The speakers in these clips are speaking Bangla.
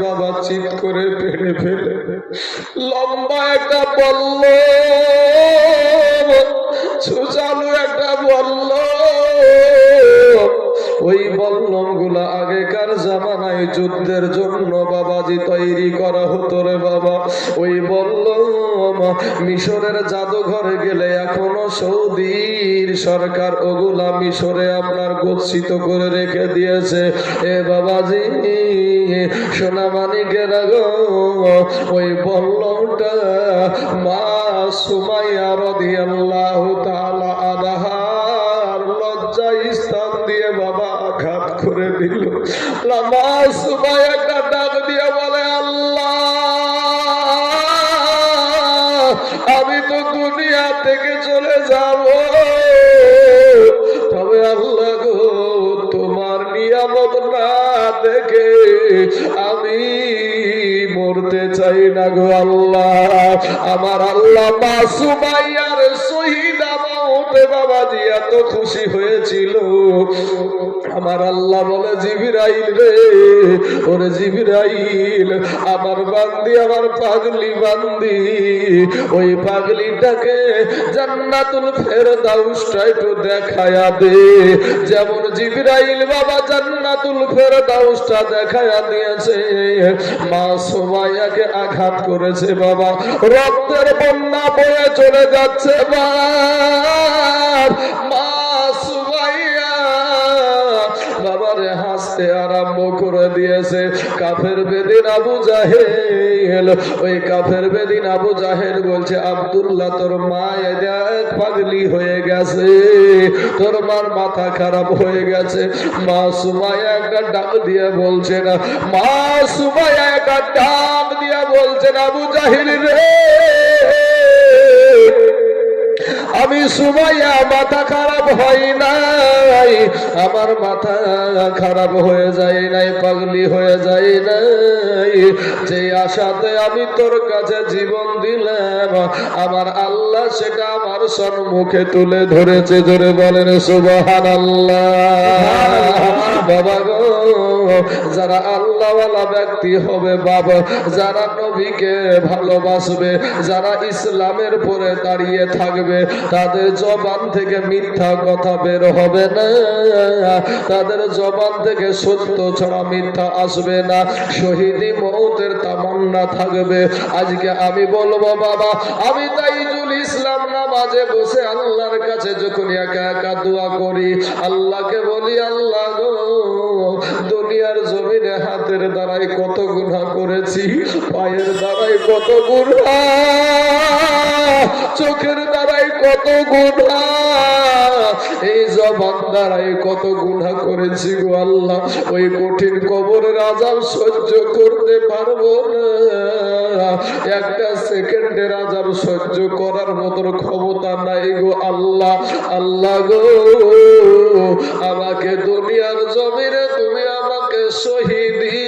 বাবা চিৎ করে ফেলে ফেলে লম্বা একটা বলল, সুচালু একটা বলল। ওই বল্লম গুলা আগেকার জামানায় যুদ্ধের জন্য বাবাজি তৈরি করা হতো রে বাবা। ওই বল্লম মিশরের জাদুঘরে গেলে এখনো সৌদির সরকার ওগুলা মিশরে আপনার গচ্ছিত করে রেখে দিয়েছে। এ বাবাজি সোনা মানিকের গো, ওই বল্লমটা মা সুমাইয়া রাদিয়াল্লাহু তাআলা আনহার লজ্জা স্থান দিয়ে বাবা আঘাত করে দিল। মা সুমাইয়া একটা ডাক দিয়ে বলে, আল্লাহ আমি তো দুনিয়া থেকে চলে যাব, তবে আল্লাহ গো তোমার নিয়ামত না দেখে আমি মরতে চাই না গো আল্লাহ। আমার আল্লাহ মা সুমাইয়ার শহীদা মওতে বাবাজি এত খুশি হয়েছিল। আমার আল্লাহ বলে, জিবরাইল রে, ওরে জিবরাইল, আমার বান্দি, আমার পাগলি বান্দি, ওই পাগলিটাকে জান্নাতুল ফেরদাউসটা একটু দেখায়া দে। যেমন জিবরাইল বাবা জান্নাতুল ফেরদাউসটা দেখায়া দিয়েছে, মা সুমাইয়াকে আঘাত করেছে বাবা, রক্তের বন্যা বয়ে চলে যাচ্ছে মা সুমাইয়া বাবারে হাসতে আরম্ভ করে দিয়েছে। কাফের বেদিন আবু জাহেল, ওই কাফের বেদিন আবু জাহেল বলছে, আব্দুল্লাহ তোর মা এক পাগলি হয়ে গেছে, তোর মার মাথা খারাপ হয়ে গেছে। মা সুমাইয়া একটা ডাক দিয়ে বলছেন, মা সুমাইয়া একটা ডাক দিয়ে বলছেন, আবু জাহেল রে, আমি সুমাইয়া মাথা খারাপ হয় নাই, আমার মাথা খারাপ হয়ে যায় নাই, পাগলি হয়ে যায় নাই। যে আশাতে আমি তোর কাছে জীবন দিলাম, আমার আল্লাহ সেটা আমার সম্মুখে তুলে ধরেছে। জোরে বলেন সুবহানাল্লাহ। বাবা গো, যারা আল্লাহওয়ালা ব্যক্তি হবে বাবা, যারা নবীকে ভালোবাসবে, যারা ইসলামের পরে দাঁড়িয়ে থাকবে, তাদের জবান থেকে মিথ্যা কথা বের হবে না, তাদের জবান থেকে সত্য ছাড়া মিথ্যা আসবে না, শহীদি মওতের তামান্না থাকবে। আজকে আমি বলবো বাবা, আমি তাইজুল ইসলাম নামাজে বসে আল্লাহর কাছে যখন একা একা দোয়া করি, আল্লাহকে বলি, আল্লাহ গো দুনিয়ার জমিনে হাতের দ্বারাই কত গুনাহ করেছি, পায়ের দ্বারাই কত গুনাহ, চোখের দ্বারাই কত গুনাহ, এই জবান দ্বারাই কত গুনাহ করেছি গো আল্লাহ। ওই কঠিন কবরের আযাব সহ্য করতে পারবো না, একটা সেকেন্ডের আযাব সহ্য করার মতো ক্ষমতা নাই গো আল্লাহ। আল্লাহ গো আমাকে দুনিয়ার জমিনে তুমি আমাকে শহীদি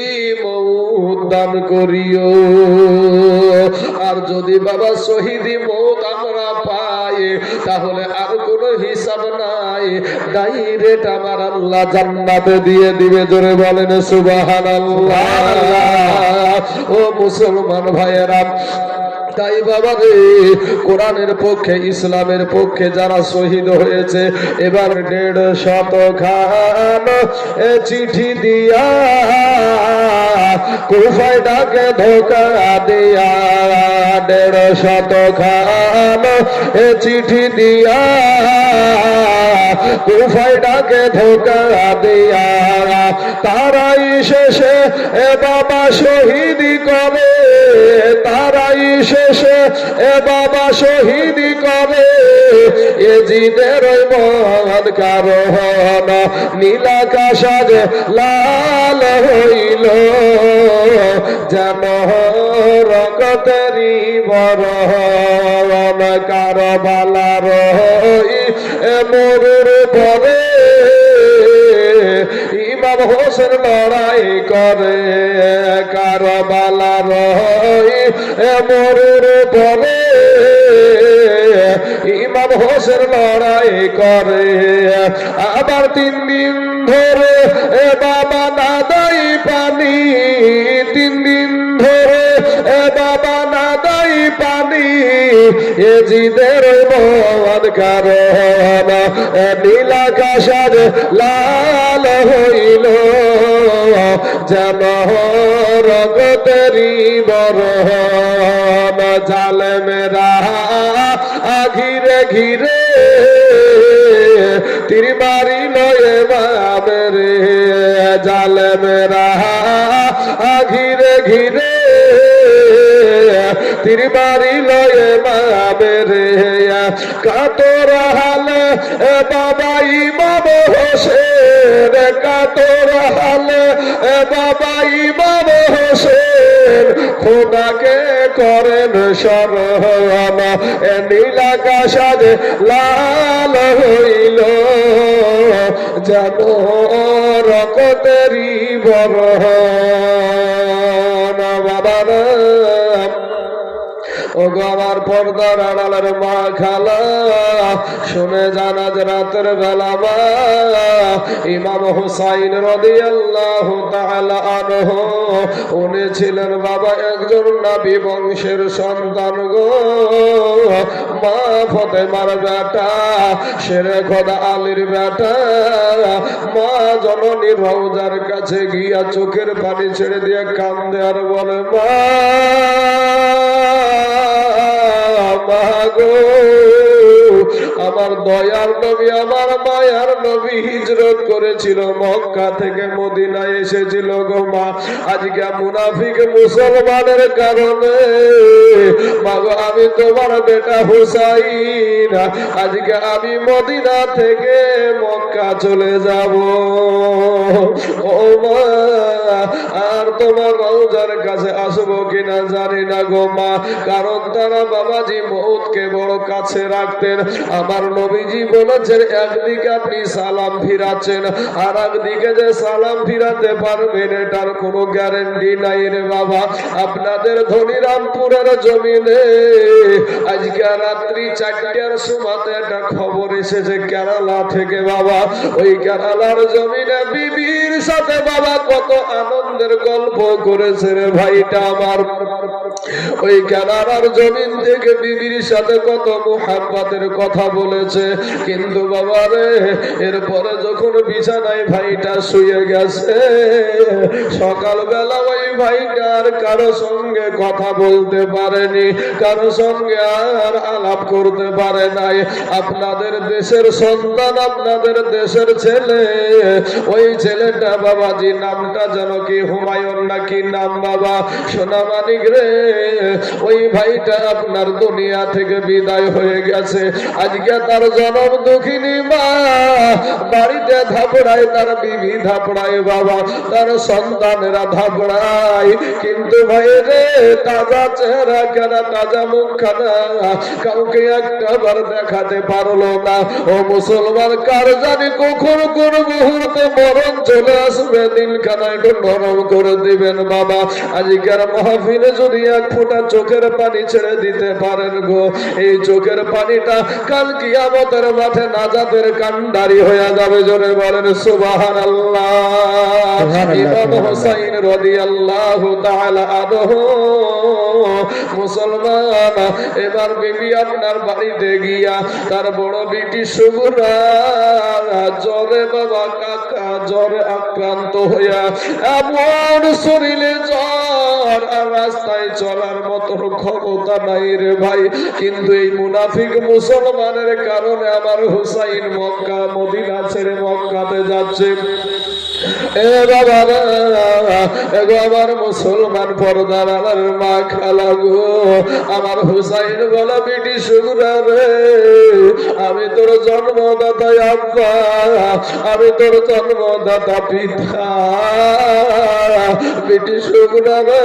মওত দান করিও। আর যদি বাবা শহীদি মওত আমরা পাই, তাহলে আর কোনো হিসাব নাই, ডাইরেক্ট আমার আল্লাহ জান্নাতে দিয়ে দিবে। জোরে বলেন সুবহানাল্লাহ। ও মুসলমান ভাইয়েরা, তাই বাবা রে, কোরআনের পক্ষে, ইসলামের পক্ষে যারা শহীদ হয়েছে, এবার 150 খান চিঠি দিয়া কুফায় ডাকে ধোকা দিয়া, 150 খান চিঠি দিয়া কুফায় ডাকে ধোকা দিয়া, তারাই শেষে এ বাবা শহীদি করে, তারাই শেষে এ বাবা শহীদি করে। এজিদের মন কারণ নীলাকাশ লাল হইল, যেন রক্তেরি বরণ, কারবালার মরুর পরে ইমাম হোসেন লড়াই করে, কারবালার মরুর পরে ইমাম হোসেন লড়াই করে। আবার 3 দিন ধরে এ বাবা না দাই পানি, 3 দিন ধরে এ বাবা না দাই পানি, এজিদের মন কারণ নীলাকাশার লাল হইল, যেন রগতেরি বরণ। জালেমেরা ঘিরে ঘিরে তীর মারিল এমামের, জালেমেরা ঘিরে ঘিরে তীর মারিল এমামের। কাতর হালে বাবা ইমাম হোসেন, কাতর হালে বাবা ইমাম হোসেন, খোদাকে করেন শরণ, নীলাকাশাদ লাল হইল, যেন রকতেরি বরণ। বাবা ও গো আমার পর্দার আড়ালের মা খালা, শুনে জানা যে রাতের বেলা মা ইমাম হুসাইন রাদিয়াল্লাহু তাআলা আনহু, উনি ছিলেন বাবা একজন নবী বংশের সন্তান গো। মা ফাতেমার বেটা, শেরে খোদা আলীর বেটা। মা জননী রওজার কাছে গিয়া চোখের পানি ছেড়ে দিয়ে কান্দে আর বলে, মা গো, আমার দয়ার নবী, আমার মায়ার নবী হিজরত করেছিল, মক্কা থেকে মদিনায় এসেছিল গো মা। আজকে মুনাফিক মুসলমানের কারণে মাগো আমি তোমার বেটা হুসাইন, আজকে আমি মদিনা থেকে মক্কা চলে যাব। ও মা, আর তোমার রওজার কাছে আসবো কিনা জানি না গো মা, কারণ তারা বাবাজি মউতকে বড় কাছে রাখতেন। আমার নবীজি বলেছেন, একদিকে আপনি সালাম ফিরাচ্ছেন, আর একদিকে যে সালাম ফিরাতে পারবেন এটার কোনো গ্যারান্টি নাই রে বাবা। আপনাদের ধনিরামপুরের জমিনে আজকে রাত্রি 4টার সময়তে একটা খবর এসেছে কেরালা থেকে বাবা। ওই কেরালার জমিনে বিবির সাথে বাবা কত আনন্দের গল্প করেছে রে ভাইটা আমার। ওই কেরালার জমিন থেকে বিবির সাথে কত মুহাব্বতের কথা বলেছে, কিন্তু বাবা রে এরপরে যখন বিছানায় ভাইটা শুয়ে গেছে, সকালবেলা ওই ভাইটা আর কারো সঙ্গে কথা বলতে পারেনি, কারো সঙ্গে আর আলাপ করতে পারে নাই। আপনাদের দেশের সন্তান, আপনাদের দেশের ছেলে, ওই ছেলেটা বাবাজি নামটা যেন কি হুমায়ুন নাকি নাম বাবা, সোনামানিক রে, ওই ভাইটা আপনার দুনিয়া থেকে বিদায় হয়ে গেছে। আজকে তার জনম দুঃখিনী মা বাড়িতে ধাপড়ায়, তার বিবি ধাপড়ায় বাবা, তার সন্তানেরা ধাপড়ায়, কিন্তু ভাই রে তাজা চেহারা কেনা, তাজা মুখখানা কাউকে একটাবার দেখাতে পারলো না। ও মুসলমান, কার জানি কখন কোন মুহূর্তে মরণ চলে আসবে, দিলখানা একটু নরম করে দিবেন বাবা। আজকের মাহফিলে যদি এক ফোঁটা চোখের পানি ছেড়ে দিতে পারেন গো, এই চোখের পানিটা কাল কিয়ামতের মাঠে নাজাতের কান্ডারি হয়ে যাবে। জোরে বলেন সুবহানাল্লাহ। ইমাম হুসাইন রাদিয়াল্লাহু তাআলা আনহু মুসলমান, এবার বিবি আপনার বাড়িতে গিয়া তার বড় বিটি সুগুরা জ্বরে বাবা কাকা জ্বরে আক্রান্ত হইয়া এমন শরীরে জ্বর আর রাস্তায় চলার মতো ক্ষমতা নাই রে ভাই। কিন্তু এই মুনাফিক মুসলমানের কারণে আমার হুসাইন মক্কা মদিনা ছেড়ে মক্কাতে যাচ্ছে। এ বাবা এগো আমার মুসলমান পর্দার আমার মা খালা গো, আমার হুসাইন বলা বেটি সুগুরা রে, আমি তোর জন্মদাতা আব্বা, আমি তোর জন্মদাতা পিতা, বেটি সুগুরা রে,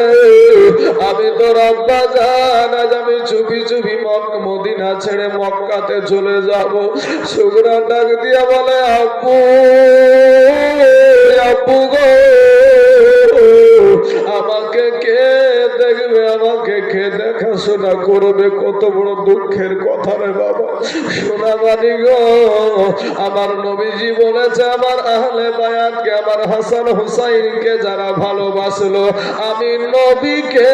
আমি তোর আব্বা জান, আজ আমি চুপি চুপি মদিনা ছেড়ে মক্কাতে চলে যাব। সুগুরা ডাক দিয়া বলে, আব্বু আব্বু গো, আমাকে কে দেখবে, আমাকে কে দেখা দেখাশোনা করবে। কত বড় দুঃখের কথা রে বাবা। সোনা মানি গো, আমার নবীজি বলেছে আমার আহলে বায়াতকে, আমার হাসান হুসাইনকে যারা ভালোবাসলো, আমি নবীকে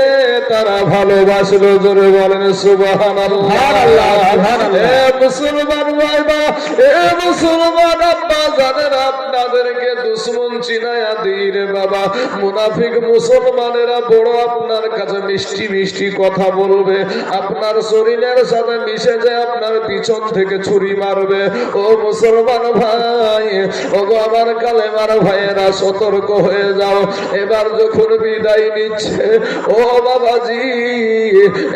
তারা ভালোবাসলো। জোরে বলেন সুবহানাল্লাহ। এ মুসলমান ভাইবা, এ মুসলমান আব্বা জানেন, আপনাদেরকে দুশ্মন চিনায়া দিই রে বাবা। মুনাফিক মুসলমানেরা বড় আপনার কাছে মিষ্টি মিষ্টি কথা বলবে, আপনার শরীরের সাথে মিশে যায়, আপনার পিছন থেকে ছুরি মারবে। ও মুসলমান ভাই, ও গো আমার কালেমার ভাইয়েরা, সতর্ক হয়ে যাও। এবার যখন বিদায় নিচ্ছে, ও বাবাজি,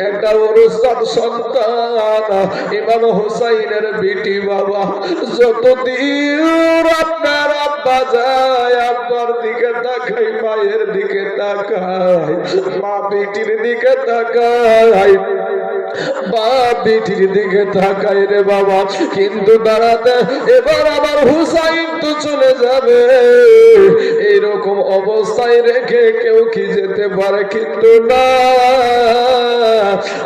একটা অনুষ্ঠান সন্তান ইমাম হুসাইনের বিটি বাবা, যতদিন আপনার আব্বা যায়, আব্বার দিকে তাকাই, মায়ের দিকে তাকাই, মা বিটির দিকে তাকাই, বাপ বিটির দিকে তাকাই রে বাবা। কিন্তু দাঁড়াতে এবার আমার হুসাইন তো চলে যাবে, এইরকম অবস্থায় রেখে কেউ কি যেতে পারে? কিন্তু না,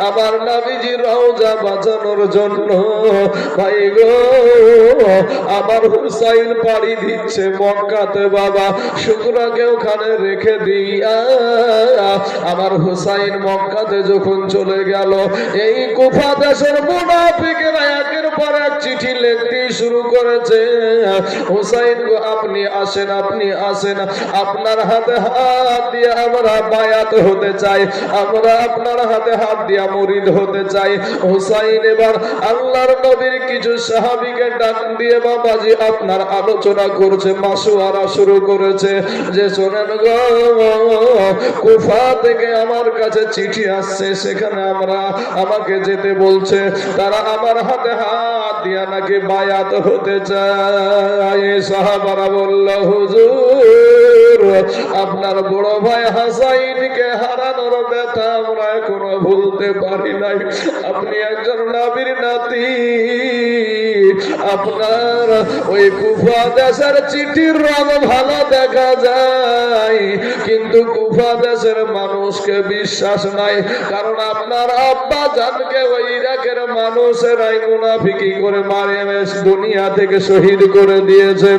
আমার নবীজি রওজা বাঁচানোর জন্য ভাই গো, আমার হুসাইন পাড়ি দিচ্ছে মক্কাতে বাবা। শুকরাকে ওখানে রেখে দিয়া আমার হুসাইন মক্কাতে যখন চলে গেল, এই কুফা দেশের মুনাফিকেরা একের পর এক চিঠি লিখতে শুরু করেছে। হুসাইন গো, আপনি আসেন, আপনি আসেন, আপনার হাতে হাত দিয়ে আমরা বায়াত হতে চাই, আমরা আপনার হাতে হাত দিয়ে মুরিদ হতে চাই। হুসাইন এবার আল্লাহর নবীর কিছু সাহাবীকে ডাক দিয়ে বাবাজি আপনার আলোচনা করছে, মাসুয়ারা শুরু করেছে যে শোনেন গো, কুফা থেকে আমার কাছে চিঠি আসছে, সেখানে আমাকে যেতে বলছে, তারা আমার হাতে হাত দিয়া নাকি বায়াত হতে চায়। সাহাবারা বলল, হুজুর, আপনার বড় ভাই হাসাইনকে হারানোর ব্যথা আমরা এখনো ভুলতে পারি নাই। আপনি একজন নবীর নাতি, আপনার ওই কুফা দেশের চিঠির রং ভালো দেখা যায়, কিন্তু কুফা দেশের মানুষকে বিশ্বাস নাই, কারণ আপনার আব্বা জানকে ওই ইরাকের মানুষেরাই মুনাফিকি করে মারে দুনিয়া থেকে শহীদ করে দিয়েছে।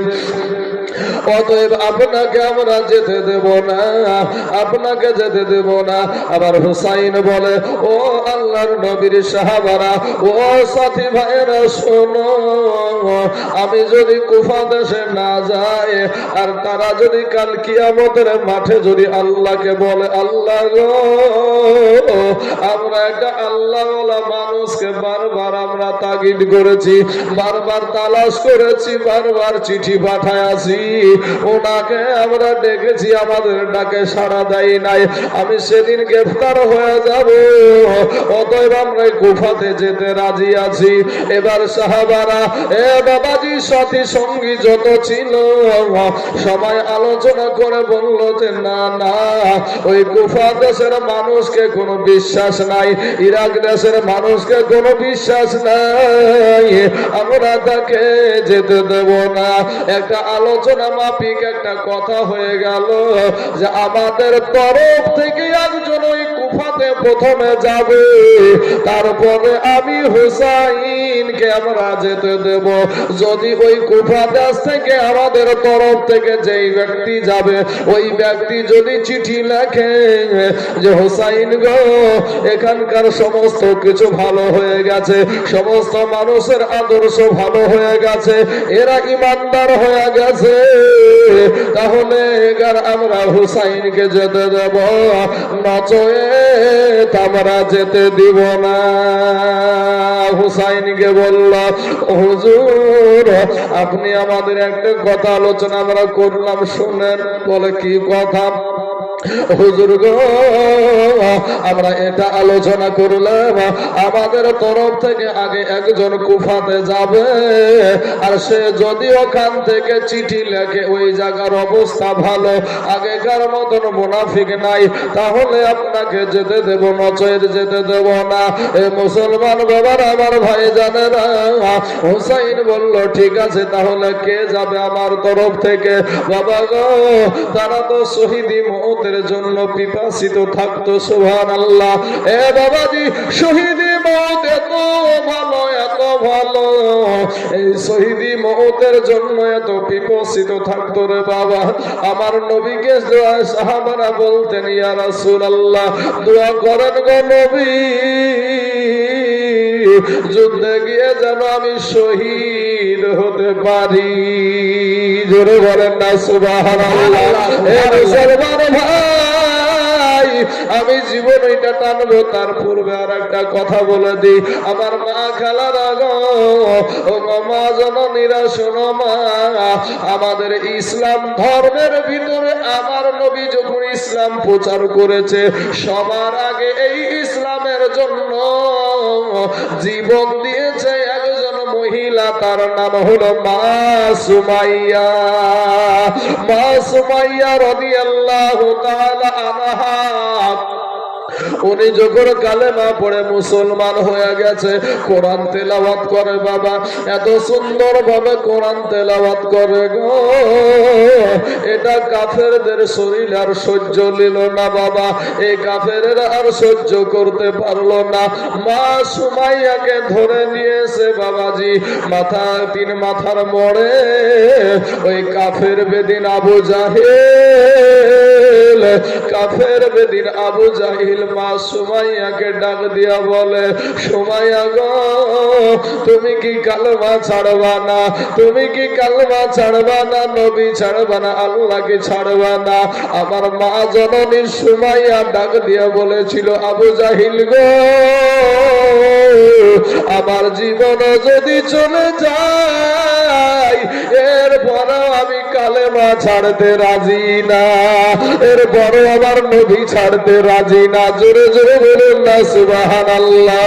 অতএব আপনাকে আমরা যেতে দেব না, আপনাকে যেতে দেব না। আবার হুসাইন বলে, ও আল্লাহর নবীর সাহাবারা, ও সাথী ভাইরা, শোনো, আমি যদি কুফা দেশে না যাই, আর তারা যদি কাল কিয়ামতের মাঠে যদি আল্লাহকে বলে, আল্লাহ গো, আমরা একটা আল্লাহওয়ালা মানুষকে বারবার আমরা তাগিদ করেছি, বারবার তালাশ করেছি, বারবার চিঠি পাঠায় আছি, ওনাকে আমরা ডেকেছি, আমাদের ডাকে সাড়া দেয় নাই, আমি সেদিন গ্রেফতার হয়ে যাব, অতএব আমরা কুফাতে যেতে রাজি আছি। এবার সাহাবারা, এ বাবাজি, সাথী সঙ্গী যত ছিল সবাই আলোচনা করে বলল যে না না, ওই কুফা দেশের মানুষকে কোনো বিশ্বাস নাই, ইরাক দেশের মানুষকে কোনো বিশ্বাস নাই, আমরা তাকে যেতে দেব না। একটা আলোচনা মাফিক একটা কথা হয়ে গেল যে আমাদের তরফ থেকে একজন ওই কুফাতে প্রথমে যাবে, তারপরে আমি হুসাইনকে আমরা যেতে দেব। যদি ওই কুফা দেশ থেকে আমাদের তরফ থেকে যেই ব্যক্তি যাবে, ওই ব্যক্তি যদি চিঠি লেখে যে হুসাইন গো, এখানকার সমস্ত কিছু ভালো হয়ে গেছে, সমস্ত মানুষের আদর্শ ভালো হয়ে গেছে, এরা ইমানদার হয়ে গেছে, তাহলে এবার আমরা হুসাইনকে যেতে দেব, নচেত আমরা যেতে দিব না। হুসাইনকে বলল, হুজুর, আপনি আমাদের একটা কথা আলোচনা আমরা করলাম, শুনেন। বলে, কি কথা? হুজুর গো, আমরা এটা আলোচনা করলাম, আমাদের তরফ থেকে আগে একজন কুফাতে যাবে, আর সে যদি ওখান থেকে চিঠি লেখে, ওই জায়গার অবস্থা ভালো, আগেকার মতন মুনাফিক নাই, তাহলে আপনাকে যেতে দেব, নচেত যেতে দেব না। এ মুসলমান বাবার, আমার ভাই জানেরা, হুসাইন বলল, ঠিক আছে, তাহলে কে যাবে আমার তরফ থেকে? বাবা গো, তারা তো শহীদি মওতের মওতের জন্য পিপাসিত থাকতো। সুবহানাল্লাহ। এ বাবাজি, শহীদি মওত এত ভালো, এত ভালো, এই শহীদি মওতের জন্য এত পিপাসিত থাকতো রে বাবা। আমার নবীকে সাহাবারা বলতেন, ইয়া রাসূলুল্লাহ, দোয়া করেন গো নবী, যুদ্ধে গিয়ে যেন আমি শহীদ হতে পারি। জোরে বলেন না সুবহানাল্লাহ। এ মুসলমান ভাই, আমি জীবন এটা টানবো, তার পূর্বে আর একটা কথা বলে দিই। আমার মা খালারা গো, ও মা জননীরা, শোনো মা, আমাদের ইসলাম ধর্মের ভিতরে আমার নবী যখন ইসলাম প্রচার করেছে, সবার আগে এই ইসলামের জন্য জীবন দিয়েছে একজন মহিলা, তার নাম হলো মা সুমাইয়া। মা সুমাইয়া রাদিয়াল্লাহু তাআলা আনহা, উনি যখন কালেমা পড়ে মুসলমান হয়ে গেছে, কোরআন তেলাওয়াত করে বাবা, এত সুন্দর ভাবে কোরআন তেলাওয়াত করে গো, এটা কাফেরদের শরীর আর সহ্য নিল না বাবা। এই কাফেরেরা আর সহ্য করতে পারলো না। মা সুমাইয়াকে ধরে নিয়েছে বাবাজি, তিন মাথার মোড়ে ওই কাফের বেদিন আবু জাহেল, কাফের বেদিন আবু জাহিল মা সুমাইয়াকে ডাক দিয়া বলে, সুমাইয়া গো, তুমি কি কালেমা ছাড়বা না? তুমি কি কালেমা ছাড়বা না? নবী ছাড়বা না? আল্লাহকে ছাড়বা না? আমার মা জননী সুমাইয়া ডাক দিয়া বলেছিল, আবু জাহিল গো, আমার জীবন যদি চলে যায়, এরপরও আমি কালেমা ছাড়তে রাজি না, এরপরও আমার নবী ছাড়তে রাজি না। জোরে জোরে বলুন না সুবহানাল্লাহ।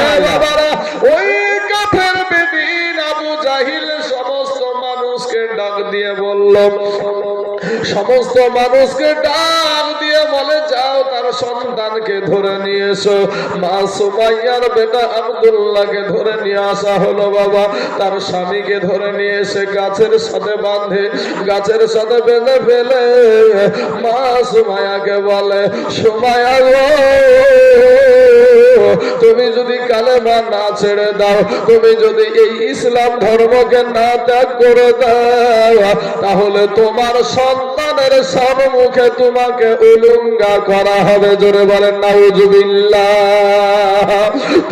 এ বাবারা, ওই কাফের বেদিন আবু জাহিল সমস্ত মানুষকে ডাক দিয়ে বলল, সমস্ত মানুষকে ডাক দিয়ে বলে, যাও তার সন্তানকে ধরে নিয়ে এসো। মা সুমাইয়ার বেটা আব্দুল্লাহকে ধরে নিয়ে আসা হলো বাবা। তার স্বামীকে ধরে নিয়ে এসে গাছের সাথে বাঁধে, গাছের সাথে বেঁধে ফেলে মা সুমাইয়াকে বলে, সুমাইয়া গো, তুমি যদি কালেমা না ছেড়ে দাও, তুমি যদি এই ইসলাম ধর্মকে না ত্যাগ করে দাও, তাহলে তোমার সন্তানের সম্মুখে তোমাকে উলঙ্গা করা হবে। জোরে বলেন নাউজুবিল্লাহ।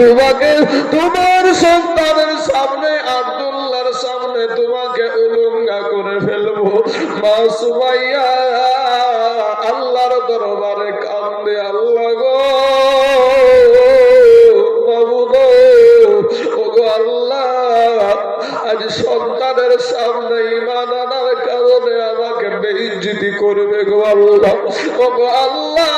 তোমাকে তোমার সন্তানের সামনে, আব্দুল্লাহর সামনে তোমাকে উলঙ্গা করে ফেলবো। মা সুমাইয়া আল্লাহর দরবারে কান্দে, আল্লাহ গো, আজ সন্তানের সামনে ঈমান আনার কারণে আমাকে বেইজ্জতি করবে গো আল্লাহ। ও গো আল্লাহ,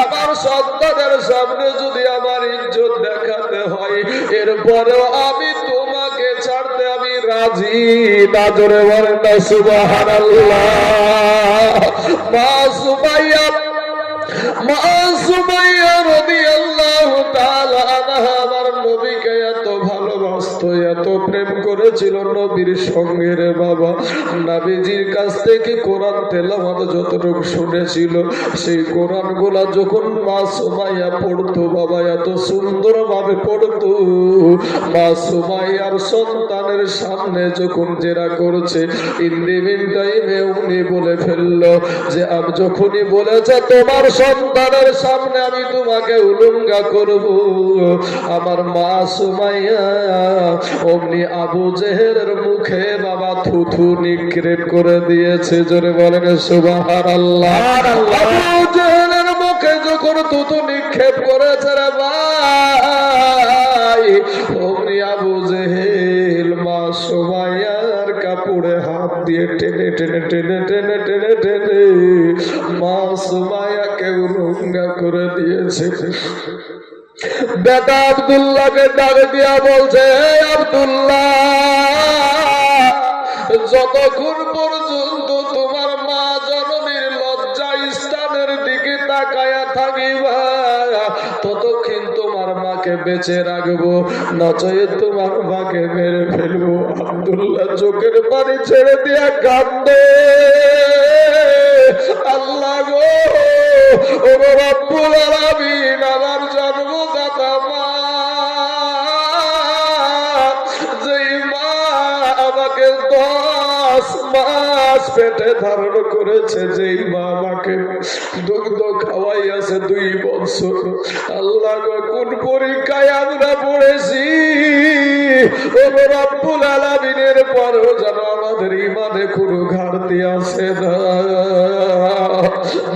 আমার সন্তানের সামনে যদি আমার ইজ্জত দেখাতে হয়, এরপরেও আমি তোমাকে ছাড়তে আমি রাজি না। জোরে বলেন না সুবহানাল্লাহ। মা সুমাইয়া, মা সুমাইয়া রাদিয়াল্লাহু তাআলা আনহা আমার নবীকে এত ভালোবাসতো, এত প্রেম করেছিল নবীর সঙ্গে রে বাবা। নবীজির কাছ থেকে কোরআন তেলাওয়াত যতটুকু শুনেছিল, সেই কোরআন গুলা যখন মা সুমাইয়া পড়তো বাবা, এত সুন্দর ভাবে পড়তো। মা সুমাইয়ার সন্তানের সামনে যখন জেরা করছে, ইন্দিমিন টাইমে উনি বলে ফেললো যে, আমি যখনই বলেছে তোমার সন্তানের সামনে আমি তোমাকে উলঙ্গা করব, আমার মা সুমাইয়া অমনি আবু জেহেলের মুখে বাবা থুথু নিক্ষেপ করে দিয়েছে। জোরে বলেন সুবহানাল্লাহ। আবু জেহেলের মুখে যখন থুথু নিক্ষেপ করেছে রে ভাই, অমনি আবু জেহেল মা সুমাইয়ার কাপড়ে হাত দিয়ে টেনে টেনে টেনে টেনে টেনে টেনে মা সুমাইয়াকে উলঙ্গা করে দিয়েছে। বেটা আব্দুল্লাহকে ডাক দিয়া বলছে, হে আব্দুল্লাহ, যতক্ষণ পর্যন্ত তোমার মা জননীর লজ্জা স্থানের দিকে তাকায়া থাকিবা, ততক্ষণ তোমার মাকে বেঁচে রাখবো, নচেত তোমার মাকে মেরে ফেলবো। আব্দুল্লাহ চোখের পানি ছেড়ে দিয়া কান্দে, আল্লাহ গো, ও রব্বুল আলামিন, আমার জন্মদাতা মা, যেই মা আমাকে 10 মাস পেটে ধারণ করেছে, যেই মা আমাকে দুগ্ধ খাওয়াইয়াছে 2 বছর, আল্লাহ গো, কোন পরীক্ষায় আমরা পড়েছি ও রব্বুল আলামিনের পরেও যেন আমাদের ইমানে কোনো ঘাটতি আছে না।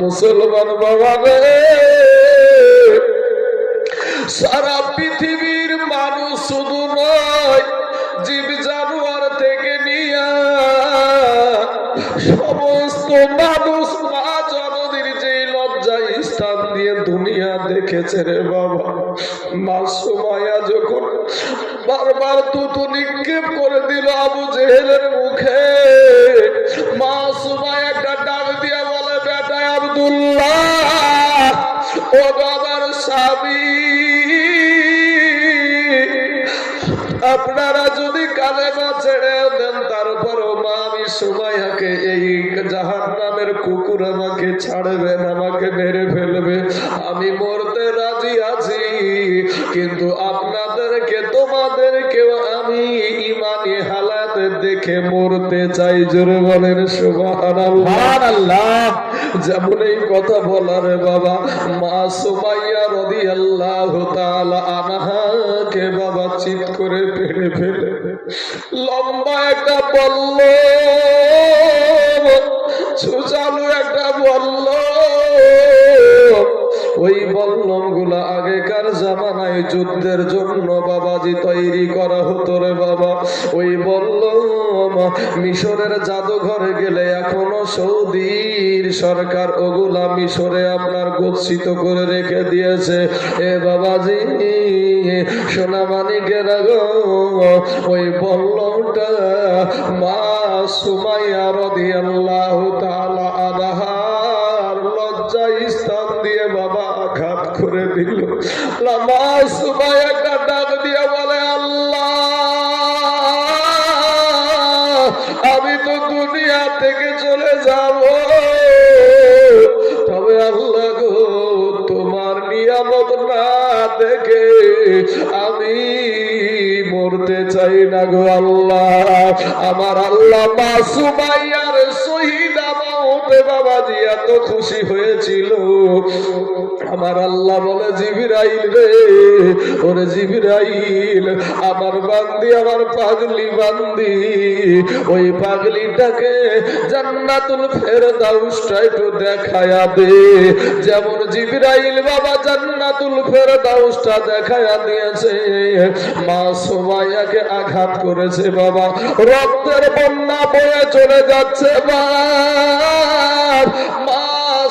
মুসলমান বাবা রে, সারা পৃথিবীর মানুষ শুধু নয়, জীব জানোয়ার থেকে নিয়ে সমস্ত মানুষ মা জননীর যে লজ্জায় স্থান দিয়ে দুনিয়া দেখেছে রে বাবা। মা সুমাইয়া যখন বারবার থুতু নিক্ষেপ করে দিল আবু জেহেলের মুখে, মা সুমাইয়া একটা ডাক দিয়ে বলে, বেটা আব্দুল্লাহ, ও বাবার স্বামী, আপনারা যদি কালেমা ছেড়ে দেন, তারপরও মা আমি সুমাইয়াকে, এই জাহান্নামের কুকুর আমাকে ছাড়বেন, আমাকে মেরে ফেলবে, আমি মরতে রাজি আছি, কিন্তু আপনাদেরকে, তোমাদেরকেও আমি ইমানি হালাত দেখে মরতে চাই। জোরে বলেন সুবহানাল্লাহ। যেমন এই কথা বলার বাবা, মা সুমাইয়া রাদিয়াল্লাহু তাআলা আনহাকে বাবা চিৎ করে পেড়ে ফেলে লম্বা একটা বলল, সুচালু একটা বলল, ওই বল্লম গুলা আগেকার জামানায় যুদ্ধের জন্য বাবাজি তৈরি করা হতো রে বাবা। ওই বল্লম মিশরের জাদুঘরে গেলে এখনো সৌদির সরকার ওগুলা মিশরে আপনার গচ্ছিত করে রেখে দিয়েছে। এ বাবাজি সোনা মানিকেরা গো, ওই বল্লমটা মা সুমাইয়া রাদিয়াল্লাহু তাআলা আনহার লজ্জায় স্থান দিয়ে বাবা আঘাত করে দিল। মা সুমাইয়া একটা ডাক দিয়ে বলে, আল্লাহ, আমি তো দুনিয়া থেকে চলে যাব, তবে আল্লাহ গো, তোমার নিয়ামত না দেখে আমি মরতে চাই না গো আল্লাহ। আমার আল্লাহ মা সুমাইয়ার শহীদা মওতে বাবাজি এত খুশি হয়েছিল, আমার আল্লাহ বলে, জিবরাইল রে, ওরে জিবরাইল, আমার বান্দি, আমার পাগলি বান্দি, ওই পাগলিটাকে জান্নাতুল ফেরদাউসটা একটু দেখায়া দে। যেমন জিবরাইল বাবা জান্নাতুল ফেরদাউসটা দেখায়া দিয়েছে, মা সুমাইয়াকে আঘাত করেছে বাবা, রক্তের বন্যা বয়ে চলে যাচ্ছে মা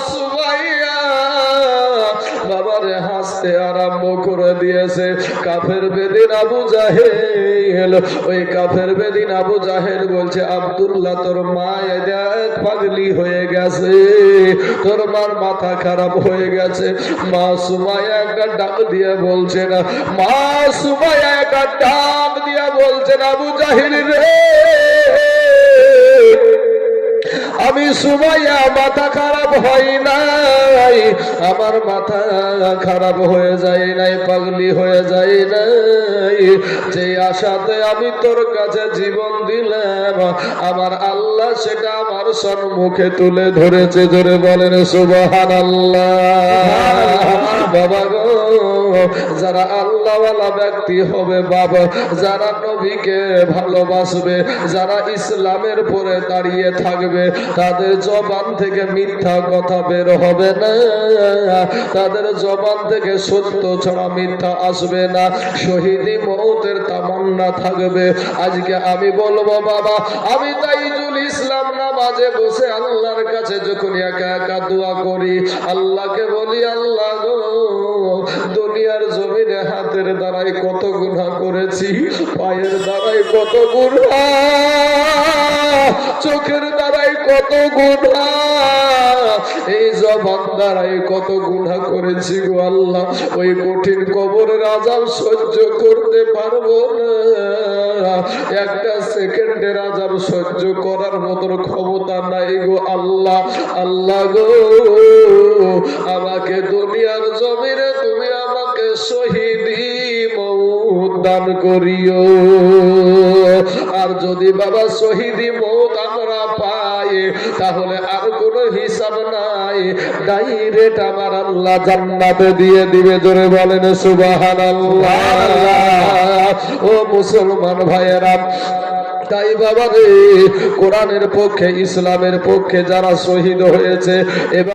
সুমাইয়া বাবারে হাসতে আরম্ভ করে দিয়েছে। কাফের বেদিন আবু জাহেল, ওই কাফের বেদিন আবু জাহেল বলছে, আব্দুল্লাহ, তোর মা দেখ পাগলি হয়ে গেছে, তোর মার মাথা খারাপ হয়ে গেছে। মা সুমাইয়া একটা ডাক দিয়ে বলছে না, মা সুমাইয়া একটা ডাক দিয়ে বলছেন, আবু জাহেল রে, আমি সুমাইয়া মাথা খারাপ হয় নাই, আমার মাথা খারাপ হয়ে যায় নাই, পাগলি হয়ে যায় নাই, যে আশাতে আমি তোর কাছে জীবন দিলাম, আমার আল্লাহ সেটা আমার সম্মুখে তুলে ধরেছে। জোরে বলেন সুবহানাল্লাহ। বাবা গো, যারা আল্লাহওয়ালা ব্যক্তি হবে বাবা, যারা নবীকে ভালোবাসবে, যারা ইসলামের পরে দাঁড়িয়ে থাকবে, তাদের জবান থেকে মিথ্যা কথা বের হবে না, তাদের জবান থেকে সত্য ছাড়া মিথ্যা আসবে না, শহীদি মওতের তামান্না থাকবে। আজকে আমি বলবো বাবা, আমি তাইজুল ইসলাম নামাজে বসে আল্লাহর কাছে যখন একা একা দোয়া করি, আল্লাহকে বলি, আল্লাহ গো, দুনিয়ার জমিনে হাতের দ্বারাই কত গুনাহ করেছি, পায়ের দ্বারাই কত গুনাহ, চোখের দ্বারাই কত গুনাহ, এই জবান দ্বারাই কত গুনাহ করেছি গো আল্লাহ। ওই কঠিন কবরের আযাব সহ্য করতে পারবো না, একটা সেকেন্ডের আযাব সহ্য করার মতন ক্ষমতা নাই গো আল্লাহ। আল্লাহ গো, আমাকে দুনিয়ার জমিনে তুমি আমাকে শহীদি মওত দান করিও। আর যদি বাবা শহীদি মওত আমরা পাই তাহলে আর কোনো হিসাব নাই, ডাইরেক্ট আমার আল্লাহ জান্নাতে দিয়ে দিবে। জোরে বলেন সুবহানাল্লাহ। ও মুসলমান ভাইয়েরা, তাই বাবা রে, কোরআনের পক্ষে ইসলামের পক্ষে যারা শহীদ হয়েছে এবার